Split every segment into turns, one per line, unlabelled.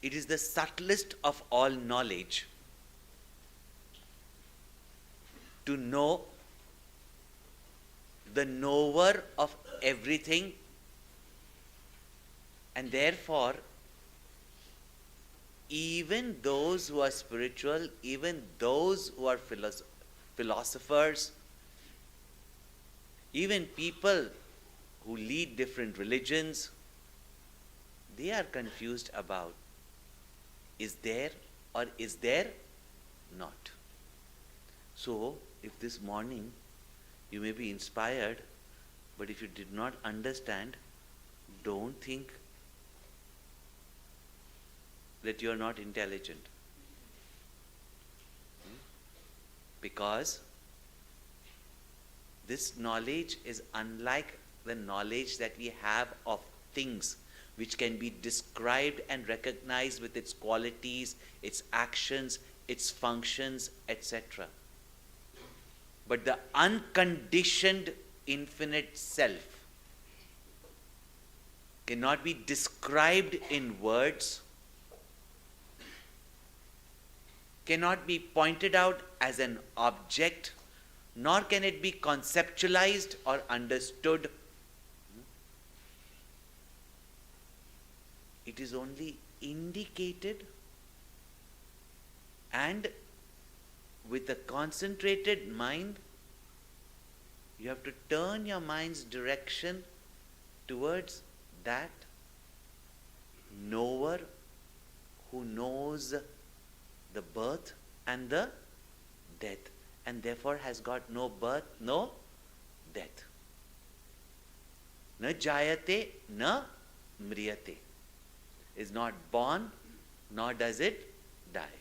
it is the subtlest of all knowledge to know the knower of everything, and therefore even those who are spiritual, even those who are philosophers, even people who lead different religions, they are confused about, is there or is there not? So, if this morning you may be inspired, but if you did not understand, don't think that you are not intelligent. Because this knowledge is unlike the knowledge that we have of things which can be described and recognized with its qualities, its actions, its functions, etc. But the unconditioned infinite self cannot be described in words, cannot be pointed out as an object, nor can it be conceptualized or understood. It is only indicated, and with a concentrated mind, you have to turn your mind's direction towards that knower who knows the birth and the death, and therefore has got no birth, no death. Na jayate, na mriyate. Is not born, nor does it die.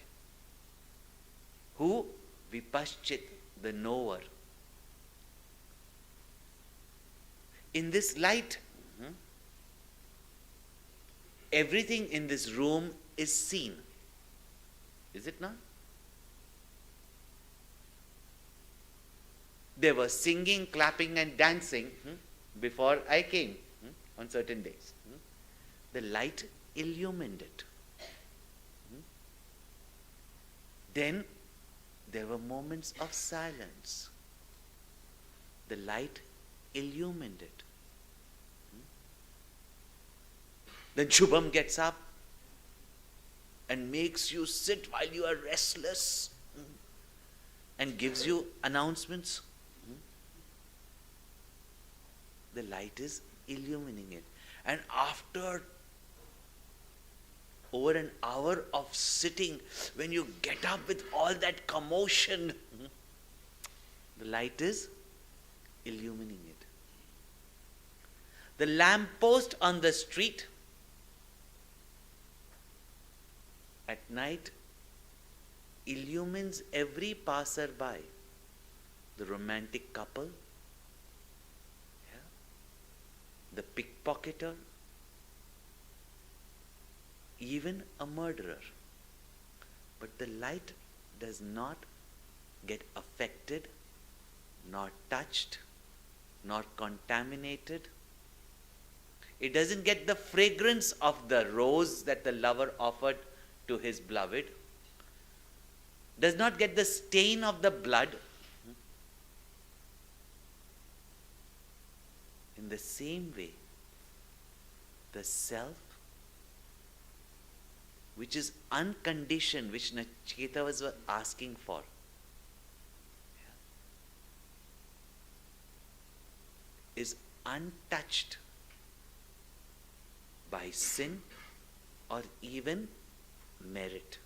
Who? Vipaschit, the knower. In this light, everything in this room is seen. Is it not? There was singing, clapping and dancing before I came on certain days. The light illumined it. Then there were moments of silence. The light illumined it. Then Shubham gets up and makes you sit while you are restless and gives you announcements. The light is illumining it. And after over an hour of sitting, when you get up with all that commotion, the light is illumining it. The lamppost on the street at night illumines every passerby. The romantic couple, the pickpocketer, even a murderer. But the light does not get affected, nor touched, nor contaminated. It doesn't get the fragrance of the rose that the lover offered to his beloved, does not get the stain of the blood. In the same way, the self, which is unconditioned, which Nachiketa was asking for, is untouched by sin or even merit,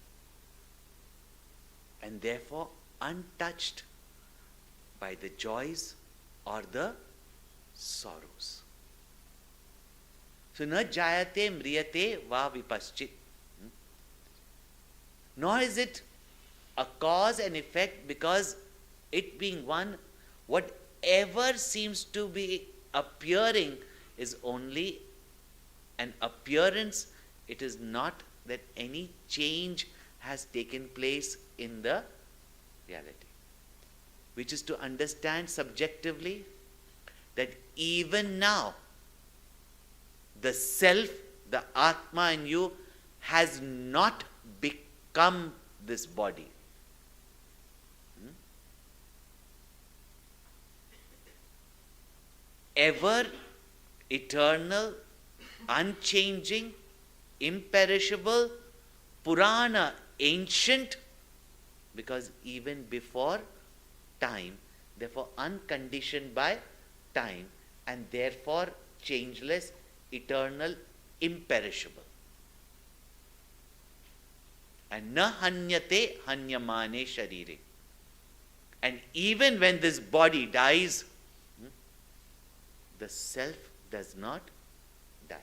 and therefore untouched by the joys or the sorrows. So, na jayate mriyate va vipaschit. Nor is it a cause and effect, because it being one, whatever seems to be appearing is only an appearance. It is not that any change has taken place in the reality. Which is to understand subjectively that even now, the self, the Atma in you, has not become this body. Ever eternal, unchanging, imperishable, Purana, ancient, because even before time, therefore unconditioned by time, and therefore changeless, eternal, imperishable. And na hanyate hanyamane sharire. And even when this body dies, the self does not die.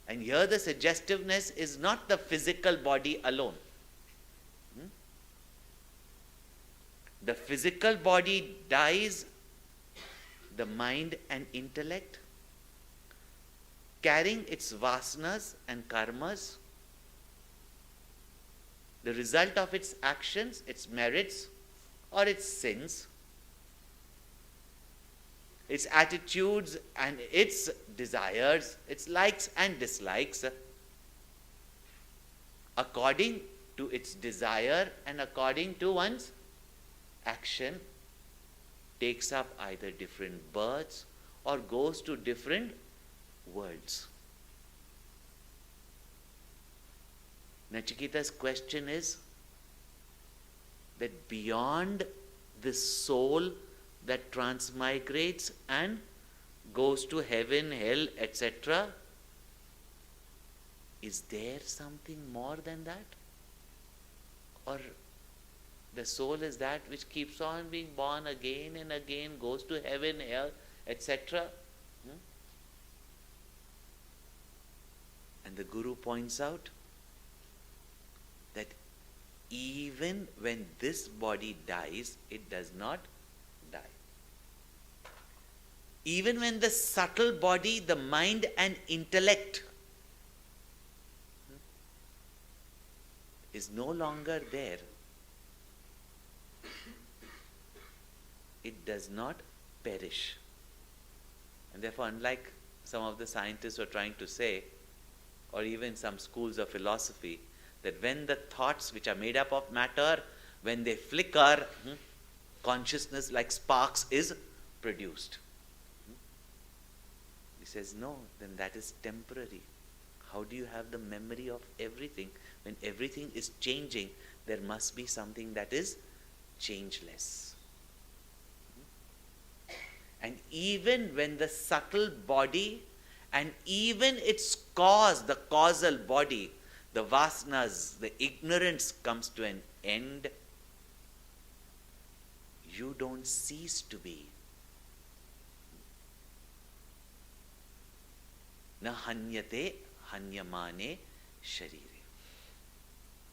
And here the suggestiveness is not the physical body alone. The physical body dies, the mind and intellect, carrying its vasanas and karmas, the result of its actions, its merits or its sins, its attitudes and its desires, its likes and dislikes, according to its desire and according to one's action, takes up either different births or goes to different worlds. Nachiketa's question is that beyond this soul that transmigrates and goes to heaven, hell, etc., is there something more than that? Or the soul is that which keeps on being born again and again, goes to heaven, hell, etc.? And the Guru points out that even when this body dies, it does not die. Even when the subtle body, the mind and intellect is no longer there, it does not perish. And therefore, unlike some of the scientists were trying to say, or even some schools of philosophy, that when the thoughts which are made up of matter, when they flicker, consciousness like sparks is produced. He says, no, then that is temporary. How do you have the memory of everything? When everything is changing, there must be something that is changeless. And even when the subtle body and even its cause, the causal body, the vasanas, the ignorance comes to an end, you don't cease to be. Na hanyate hanyamane sharire.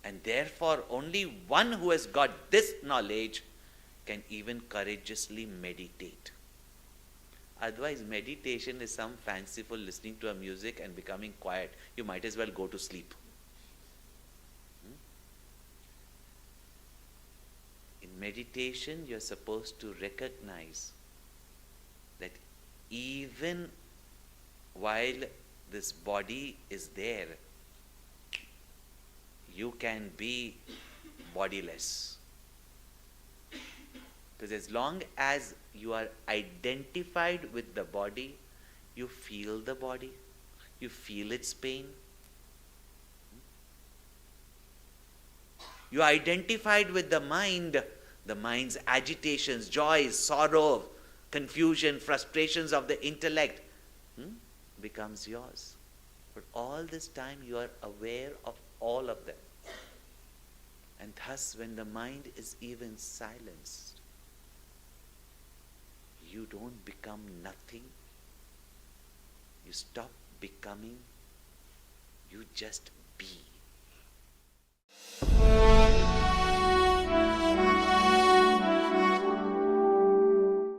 And therefore only one who has got this knowledge can even courageously meditate. Otherwise, meditation is some fanciful listening to a music and becoming quiet. You might as well go to sleep. In meditation, you're supposed to recognize that even while this body is there, you can be bodiless. Because as long as you are identified with the body, you feel the body, you feel its pain. You are identified with the mind's agitations, joys, sorrow, confusion, frustrations of the intellect becomes yours. But all this time you are aware of all of them. And thus when the mind is even silenced, you don't become nothing. You stop becoming. You just be.